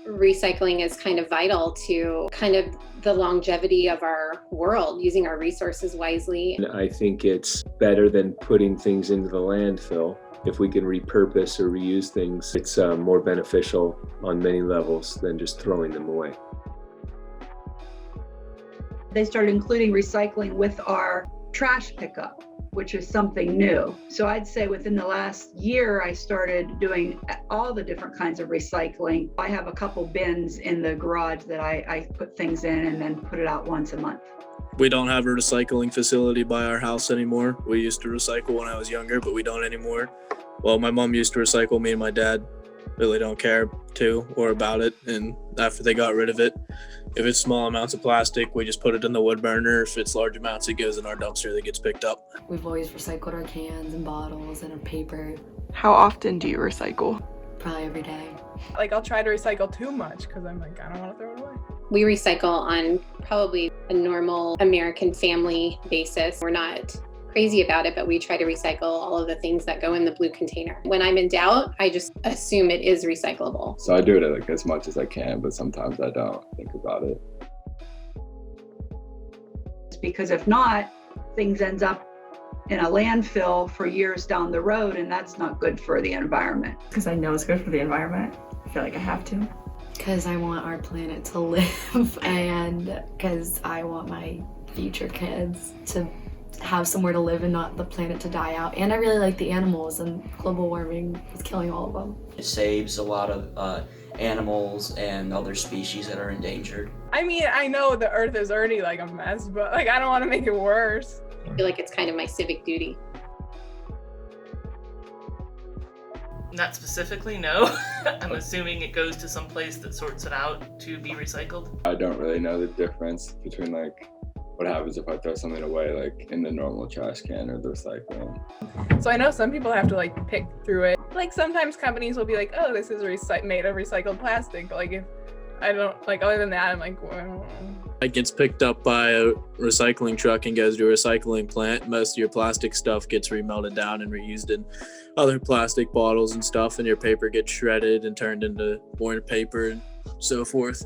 recycling is kind of vital to kind of the longevity of our world, using our resources wisely. And I think it's better than putting things into the landfill. If we can repurpose or reuse things, it's more beneficial on many levels than just throwing them away. They started including recycling with our trash pickup, which is something new. So I'd say within the last year, I started doing all the different kinds of recycling. I have a couple bins in the garage that I put things in and then put it out once a month. We don't have a recycling facility by our house anymore. We used to recycle when I was younger, but we don't anymore. Well, my mom used to recycle. Me and my dad really don't care to or about it. And after they got rid of it, if it's small amounts of plastic, we just put it in the wood burner. If it's large amounts, it goes in our dumpster that gets picked up. We've always recycled our cans and bottles and our paper. How often do you recycle? Probably every day. Like, I'll try to recycle too much because I'm like, I don't want to throw it away. We recycle on probably a normal American family basis. We're not crazy about it, but we try to recycle all of the things that go in the blue container. When I'm in doubt, I just assume it is recyclable. So I do it like as much as I can, but sometimes I don't think about it. Because if not, things ends up in a landfill for years down the road, and that's not good for the environment. Because I know it's good for the environment. I feel like I have to. Because I want our planet to live and because I want my future kids to have somewhere to live and not the planet to die out. And I really like the animals, and global warming is killing all of them. It saves a lot of animals and other species that are endangered. I mean, I know the earth is already like a mess, but like I don't want to make it worse. I feel like it's kind of my civic duty. Not specifically, no. I'm assuming it goes to some place that sorts it out to be recycled. I don't really know the difference between like what happens if I throw something away like in the normal trash can or the recycling. So I know some people have to like pick through it. Like sometimes companies will be like, oh, this is made of recycled plastic. But like if I don't, like other than that, I'm like, well, It gets picked up by a recycling truck and goes to a recycling plant. Most of your plastic stuff gets remelted down and reused in other plastic bottles and stuff, and your paper gets shredded and turned into more paper and so forth.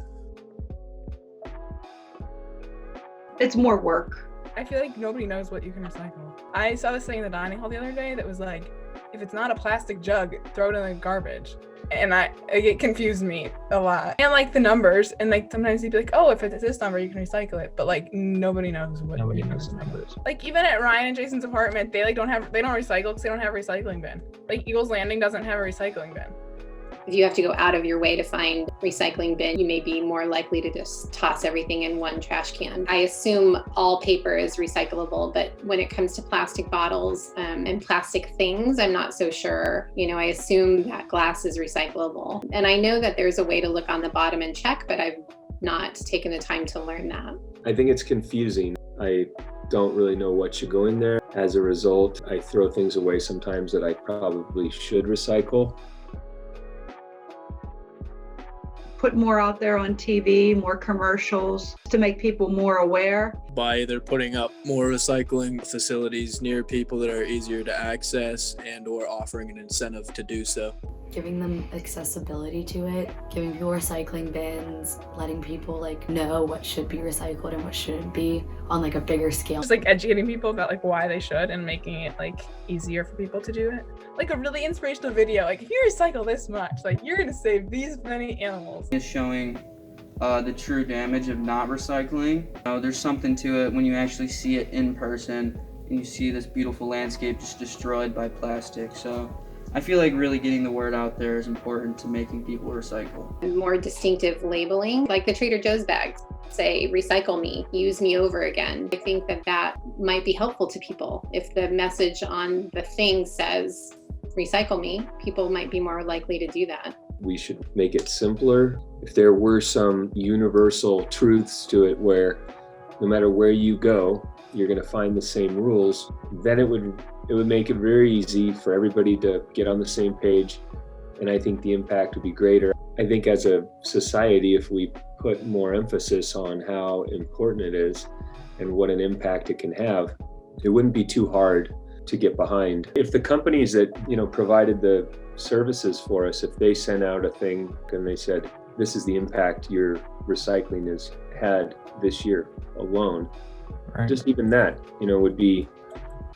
It's more work. I feel like nobody knows what you can recycle. I saw this thing in the dining hall the other day that was like, if it's not a plastic jug, throw it in the garbage. And it confused me a lot. And like the numbers, and like sometimes you'd be like, oh, if it's this number, you can recycle it. But like nobody knows what. Nobody knows the numbers. Like even at Ryan and Jason's apartment, they don't recycle because they don't have a recycling bin. Like Eagles Landing doesn't have a recycling bin. If you have to go out of your way to find recycling bin, you may be more likely to just toss everything in one trash can. I assume all paper is recyclable, but when it comes to plastic bottles and plastic things, I'm not so sure. I assume that glass is recyclable. And I know that there's a way to look on the bottom and check, but I've not taken the time to learn that. I think it's confusing. I don't really know what should go in there. As a result, I throw things away sometimes that I probably should recycle. Put more out there on TV, more commercials to make people more aware. By either putting up more recycling facilities near people that are easier to access and or offering an incentive to do so. Giving them accessibility to it, giving people recycling bins, letting people know what should be recycled and what shouldn't be on a bigger scale. Just educating people about why they should and making it easier for people to do it. A really inspirational video, if you recycle this much, you're gonna save these many animals. It's showing the true damage of not recycling. There's something to it when you actually see it in person and you see this beautiful landscape just destroyed by plastic. So I feel like really getting the word out there is important to making people recycle. More distinctive labeling, like the Trader Joe's bags, say, recycle me, use me over again. I think that might be helpful to people. If the message on the thing says, recycle me, people might be more likely to do that. We should make it simpler. If there were some universal truths to it where no matter where you go, you're going to find the same rules, then it would make it very easy for everybody to get on the same page, and I think the impact would be greater. I think as a society, if we put more emphasis on how important it is and what an impact it can have, it wouldn't be too hard to get behind. If the companies that provided the services for us, if they sent out a thing and they said, this is the impact your recycling has had this year alone. Right. Just even that, would be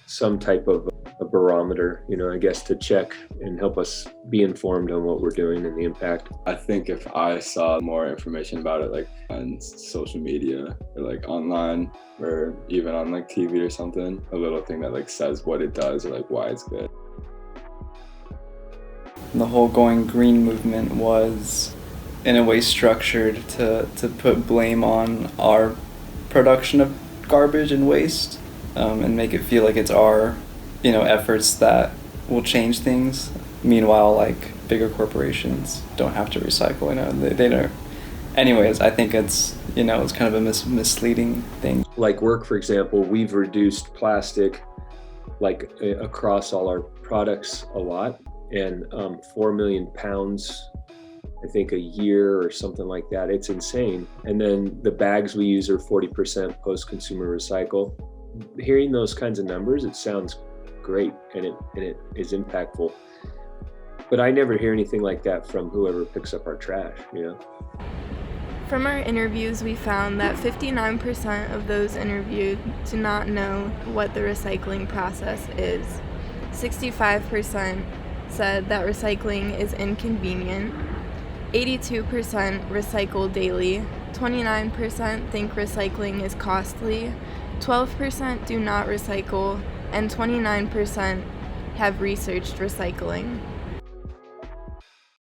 some type of a barometer, I guess, to check and help us be informed on what we're doing and the impact. I think if I saw more information about it, like on social media or like online or even on like TV or something, a little thing that like says what it does or like why it's good. The whole going green movement was in a way structured to put blame on our production of garbage and waste, and make it feel like it's our efforts that will change things. Meanwhile, like bigger corporations don't have to recycle. They don't. Anyways, I think it's it's kind of a misleading thing. Like work, for example, we've reduced plastic like across all our products a lot, and 4 million pounds, I think, a year or something like that. It's insane. And then the bags we use are 40% post-consumer recycle. Hearing those kinds of numbers, it sounds great and it is impactful. But I never hear anything like that from whoever picks up our trash, From our interviews, we found that 59% of those interviewed do not know what the recycling process is. 65% said that recycling is inconvenient. 82% recycle daily. 29% think recycling is costly. 12% do not recycle, and 29% have researched recycling.